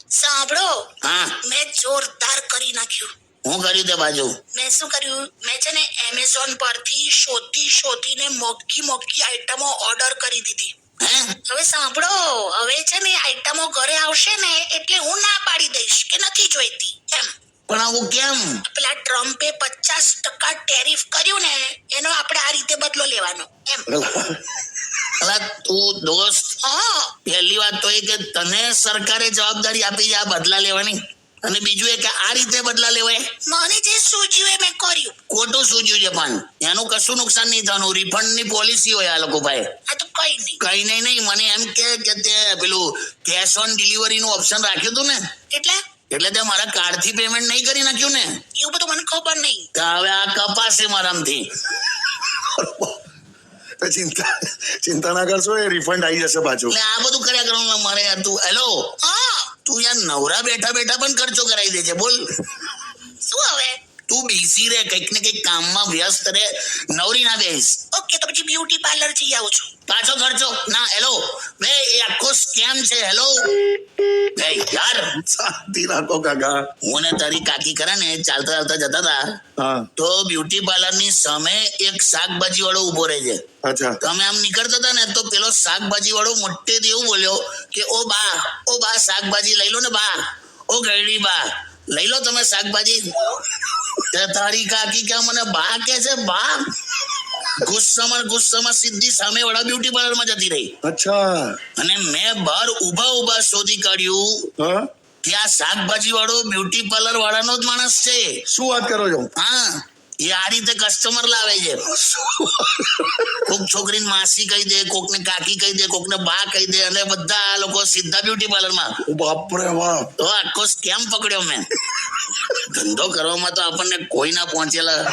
સાંભળો, હા મેં જોરદાર કરી નાખ્યું. હું કર્યું તે બાજુ? મેં શું કર્યું, મેં છે ને એમેઝોન પરથી શોધીને મોંઘી આઈટમો ઓર્ડર કરી દીધી. હે હવે સાંભળો, હવે છે ને આઈટમો ઘરે આવશે ને એટલે હું ના પાડી દઈશ કે નથી જોઈતી એમ. પણ આવું કેમ? પેલા ટ્રમ્પે 50% ટેરિફ કર્યું ને એનો આપણે આ રીતે બદલો લેવાનો એમ. અલા તું દોસ્ત, હા, પહેલી વાત તો એ કે તને સરકારે જવાબદારી આપી છે આ બદલા લેવાની, અને બીજું એ કે આ રીતે બદલા લેવાય. મને જે સૂઝ્યું એ મેં કર્યું. ખોટું સૂઝ્યું છે પણ એનું કશું નુકસાન નહીં થવાનું. રિફંડની પોલિસી હોય આ લોકો પાસે. આ તો કઈ નહીં. કઈ નહીં. મને એમ કે તે પેલું કેશ ઓન ડિલિવરી નું ઓપ્શન રાખ્યું હતું ને, એટલે તે મારા કાર્ડ થી પેમેન્ટ નહીં કરી નાખ્યું ને. એવું બધું મને ખબર નહીં. તો હવે આ કપાશે મારામથી. ચિંતા ના કરશો, એ રિફંડ આવી જશે પાછું. એટલે આ બધું કર્યા કરવાનું મારે. તું હેલો, હા, તું યાર નવરા બેઠા પણ ખર્ચો કરાવી દે છે. બોલ શું હવે? તું બિઝી રે, કંઈક ને કંઈક કામમાં વ્યસ્ત રે, નવરી ના બેસ. ઓકે, તો પછી બ્યુટી પાર્લર જઈ આવું છું. પાછો ખર્ચો ના. હેલો બે, એ આખો સ્કેમ છે. હેલો બે યાર, શાંતિ રાખો કાકા. હું ને તારી કાકી કરે ને ચાલતા જતા હતા, હા, તો બ્યુટી પાર્લર ની સામે એક શાકભાજી વાળો ઉભો રહે છે. અચ્છા. તો અમે આમ નીકળતા હતા ને તો પેલો શાકભાજી વાળો મોટેથી એવું બોલ્યો કે ઓ બા શાકભાજી લઈ લો ને બા. ઓ ગયડી બા, લઈ લો તમે શાકભાજી. તારી કાકી કે મને બા કે છે? બા ગુસ્સામાં સીધી સામે વાળા બ્યુટી પાર્લર માં જતી રહી. અચ્છા. અને મેં બહાર ઉભા શોધી કાઢ્યું હા, કે આ શાકભાજી વાળો બ્યુટી પાર્લર વાળાનો જ માણસ છે. શું વાત કરો છો? હા, એ આ રીતે કસ્ટમર લાવે છે. કોક છોકરીને માસી કહી દે, કોકને કાકી કહી દે, કોકને બા કહી દે, અને બધા આ લોકો સીધા બ્યુટી પાર્લર માં. ઓ બાપરે બાપ. તો આખો સ્કેમ પકડ્યો મેં. ધંધો કરવામાં તો આપણને કોઈ ના પહોંચેલા.